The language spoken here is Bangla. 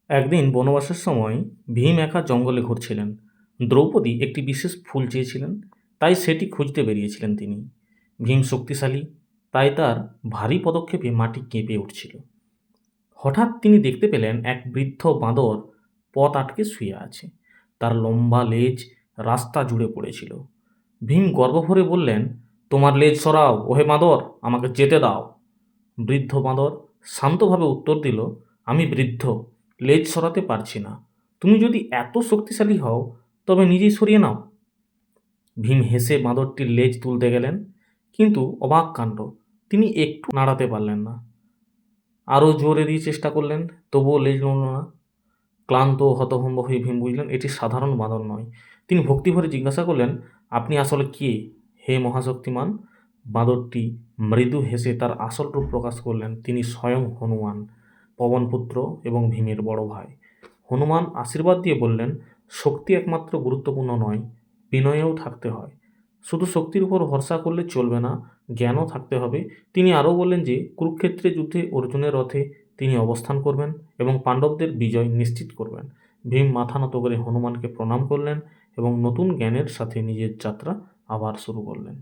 একদিন বনবাসের সময় ভীম একা জঙ্গলে ঘুরছিলেন। দ্রৌপদী একটি বিশেষ ফুল চেয়েছিলেন, তাই সেটি খুঁজতে বেরিয়েছিলেন তিনি। ভীম শক্তিশালী, তাই তার ভারী পদক্ষেপে মাটি কেঁপে উঠছিল। হঠাৎ তিনি দেখতে পেলেন এক বৃদ্ধ বাঁদর পথ আটকে শুয়ে আছে। তার লম্বা লেজ রাস্তা জুড়ে পড়েছিল। ভীম গর্বভরে বললেন, তোমার লেজ সরাও ওহে বাঁদর, আমাকে যেতে দাও। বৃদ্ধ বাঁদর শান্তভাবে উত্তর দিল, আমি বৃদ্ধ, লেজ সরাতে পারছি না। তুমি যদি এত শক্তিশালী হও তবে নিজেই সরিয়ে নাও। ভীম হেসে বাঁদরটির লেজ তুলতে গেলেন, কিন্তু অবাক কাণ্ড, তিনি একটু নাড়াতে পারলেন না। আরও জোরে দিয়ে চেষ্টা করলেন, তবুও লেজ নড়ল না। ক্লান্ত ও হতভম্ব হয়ে ভীম বুঝলেন এটি সাধারণ বাঁদর নয়। তিনি ভক্তিভরে জিজ্ঞাসা করলেন, আপনি আসলে কে হে মহাশক্তিমান? বাঁদরটি মৃদু হেসে তার আসল রূপ প্রকাশ করলেন। তিনি স্বয়ং হনুমান, পবনপুত্র এবং ভীমের বড় ভাই। হনুমান আশীর্বাদ দিয়ে বললেন, শক্তি একমাত্র গুরুত্বপূর্ণ নয়, বিনয়েও থাকতে হয়। শুধু শক্তির উপর ভরসা করলে চলবে না, জ্ঞানও থাকতে হবে। তিনি আরও বললেন যে কুরুক্ষেত্রে যুদ্ধে অর্জুনের রথে তিনি অবস্থান করবেন এবং পাণ্ডবদের বিজয় নিশ্চিত করবেন। ভীম মাথা নত করে হনুমানকে প্রণাম করলেন এবং নতুন জ্ঞানের সাথে নিজের যাত্রা আবার শুরু করলেন।